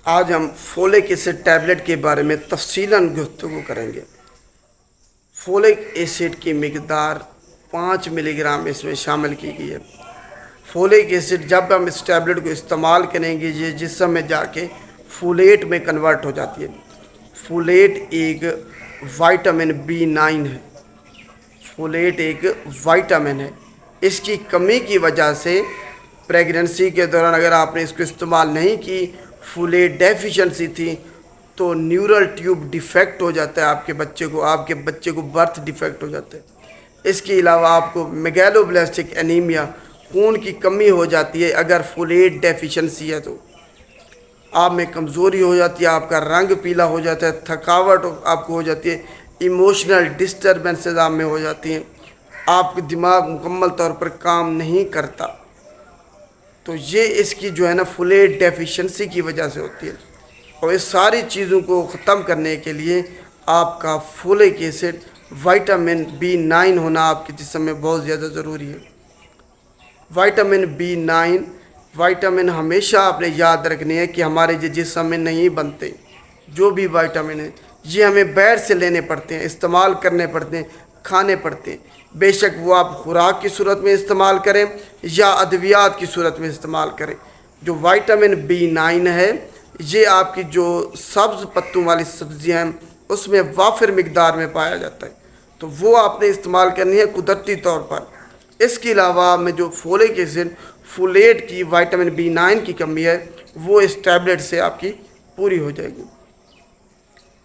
آج ہم folk acid tablet کے بارے میں تفصیلاً گفتگو کریں گے۔ فولک ایسڈ کی مقدار 5 ملی گرام اس میں شامل کی گئی ہے۔ فولک ایسڈ جب ہم اس ٹیبلٹ کو استعمال کریں گے یہ جسم میں جا کے فولیٹ میں کنورٹ ہو جاتی ہے۔ فولیٹ ایک وائٹامن B9 ہے۔ فولیٹ ایک وائٹامن ہے۔ اس کی کمی کی وجہ سے پریگننسی کے دوران اگر آپ نے اس کو استعمال نہیں کی، فولیٹ ڈیفیشنسی تھی تو نیورل ٹیوب ڈیفیکٹ ہو جاتا ہے آپ کے بچے کو برتھ ڈیفیکٹ ہو جاتا ہے۔ اس کے علاوہ آپ کو میگالوبلاسٹک انیمیا، خون کی کمی ہو جاتی ہے اگر فولیٹ ڈیفیشنسی ہے تو آپ میں کمزوری ہو جاتی ہے، آپ کا رنگ پیلا ہو جاتا ہے، تھکاوٹ آپ کو ہو جاتی ہے، ایموشنل ڈسٹربنسز آپ میں ہو جاتی ہیں، آپ کا دماغ مکمل طور پر کام نہیں کرتا۔ تو یہ اس کی جو ہے نا فولیٹ ڈیفیشنسی کی وجہ سے ہوتی ہے، اور اس ساری چیزوں کو ختم کرنے کے لیے آپ کا فولک ایسڈ وائٹامن B9 ہونا آپ کے جسم میں بہت زیادہ ضروری ہے۔ وائٹامن B9 وائٹامن ہمیشہ آپ نے یاد رکھنی ہے کہ ہمارے جسم میں نہیں بنتے۔ جو بھی وائٹامن ہیں یہ ہمیں باہر سے لینے پڑتے ہیں، استعمال کرنے پڑتے ہیں، کھانے پڑتے ہیں۔ بے شک وہ آپ خوراک کی صورت میں استعمال کریں یا ادویات کی صورت میں استعمال کریں۔ جو وائٹامن B9 ہے یہ آپ کی جو سبز پتوں والی سبزیاں ہیں اس میں وافر مقدار میں پایا جاتا ہے، تو وہ آپ نے استعمال کرنی ہے قدرتی طور پر۔ اس کے علاوہ میں جو فولک ایسڈ فولیٹ کی وائٹامن B9 کی کمی ہے وہ اس ٹیبلٹ سے آپ کی پوری ہو جائے گی۔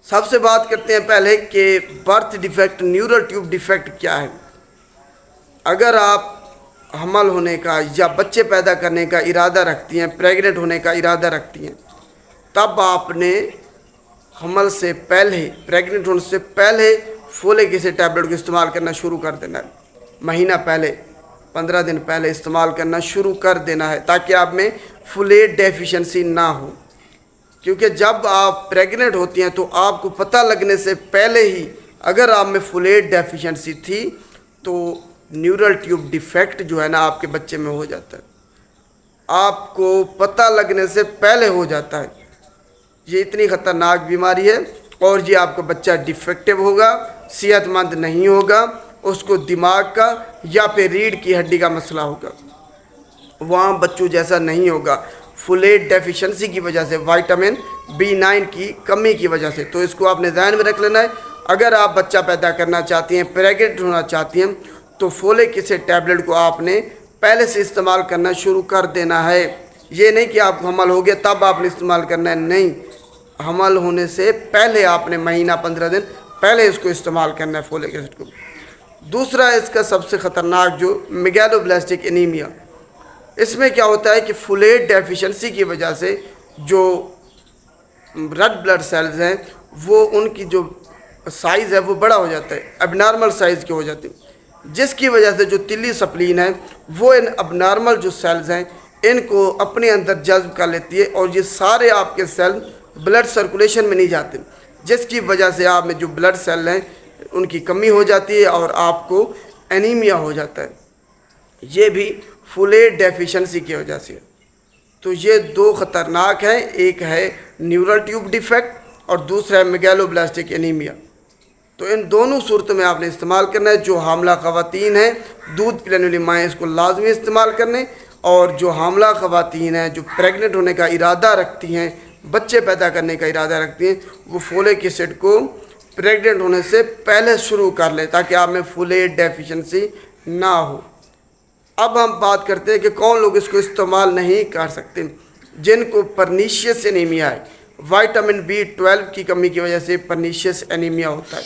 سب سے بات کرتے ہیں پہلے کہ birth defect, neural tube defect کیا ہے۔ اگر آپ حمل ہونے کا یا بچے پیدا کرنے کا ارادہ رکھتی ہیں، پریگننٹ ہونے کا ارادہ رکھتی ہیں، تب آپ نے حمل سے پہلے، پریگننٹ ہونے سے پہلے فولک ایسڈ ٹیبلٹ کو استعمال کرنا شروع کر دینا ہے۔ مہینہ پہلے، 15 دن پہلے استعمال کرنا شروع کر دینا ہے تاکہ آپ میں فولیٹ ڈیفیشنسی نہ ہو، کیونکہ جب آپ پریگننٹ ہوتی ہیں تو آپ کو پتہ لگنے سے پہلے ہی اگر آپ میں فولیٹ ڈیفیشنسی تھی تو نیورل ٹیوب ڈیفیکٹ جو ہے نا آپ کے بچے میں ہو جاتا ہے، آپ کو پتہ لگنے سے پہلے ہو جاتا ہے۔ یہ اتنی خطرناک بیماری ہے اور یہ آپ کا بچہ ڈیفیکٹو ہوگا، صحت مند نہیں ہوگا، اس کو دماغ کا یا پھر ریڑھ کی ہڈی کا مسئلہ ہوگا، وہاں بچوں جیسا نہیں ہوگا، فولیٹ ڈیفیشنسی کی وجہ سے، وائٹامن B9 کی کمی کی وجہ سے۔ تو اس کو آپ نے ذہن میں رکھ لینا ہے۔ اگر آپ بچہ پیدا کرنا چاہتی ہیں، پریگننٹ ہونا چاہتی ہیں، تو فولک ایسڈ ٹیبلٹ کو آپ نے پہلے سے استعمال کرنا شروع کر دینا ہے۔ یہ نہیں کہ آپ کو حمل ہو گیا تب آپ نے استعمال کرنا ہے، نہیں، حمل ہونے سے پہلے آپ نے مہینہ 15 دن پہلے اس کو استعمال کرنا ہے فولک ایسڈ کو۔ دوسرا اس کا سب سے خطرناک جو میگالوبلاسٹک انیمیا، اس میں کیا ہوتا ہے کہ فولیٹ ڈیفیشنسی کی وجہ سے جو ریڈ بلڈ سیلز ہیں وہ ان کی جو سائز ہے وہ بڑا ہو جاتا ہے، اب نارمل سائز کے ہو جاتے ہیں، جس کی وجہ سے جو تلی سپلین ہے وہ ان اب نارمل جو سیلز ہیں ان کو اپنے اندر جذب کر لیتی ہے اور یہ سارے آپ کے سیل بلڈ سرکولیشن میں نہیں جاتے، جس کی وجہ سے آپ میں جو بلڈ سیل ہیں ان کی کمی ہو جاتی ہے اور آپ کو انیمیا ہو جاتا ہے۔ یہ بھی فولیٹ ڈیفیشنسی کی وجہ سے۔ تو یہ دو خطرناک ہیں، ایک ہے نیورل ٹیوب ڈیفیکٹ اور دوسرا ہے میگالوبلاسٹک انیمیا۔ تو ان دونوں صورتوں میں آپ نے استعمال کرنا ہے۔ جو حاملہ خواتین ہیں، دودھ پلانے والی مائیں اس کو لازمی استعمال کرنے، اور جو حاملہ خواتین ہیں جو پریگننٹ ہونے کا ارادہ رکھتی ہیں، بچے پیدا کرنے کا ارادہ رکھتی ہیں، وہ فولک ایسڈ کو پریگننٹ ہونے سے پہلے شروع کر لیں تاکہ آپ میں فولیٹ ڈیفیشنسی نہ ہو۔ اب ہم بات کرتے ہیں کہ کون لوگ اس کو استعمال نہیں کر سکتے۔ جن کو پرنیشیس انیمیا ہے، وائٹامن B12 کی کمی کی وجہ سے پرنیشیس انیمیا ہوتا ہے،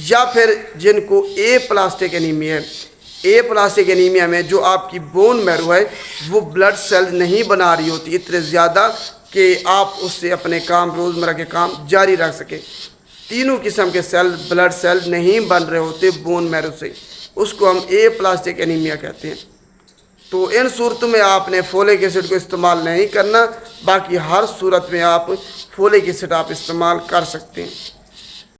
یا پھر جن کو اے پلاسٹک انیمیا ہے۔ اے پلاسٹک انیمیا میں جو آپ کی بون میرو ہے وہ بلڈ سیل نہیں بنا رہی ہوتی اتنے زیادہ کہ آپ اس سے اپنے کام، روزمرہ کے کام جاری رکھ سکیں۔ تینوں قسم کے سیل، بلڈ سیل نہیں بن رہے ہوتے بون میرو سے، اس کو ہم اے پلاسٹک انیمیا کہتے ہیں۔ تو ان صورتوں میں آپ نے فولک ایسڈ کو استعمال نہیں کرنا، باقی ہر صورت میں آپ فولک ایسڈ آپ استعمال کر سکتے ہیں۔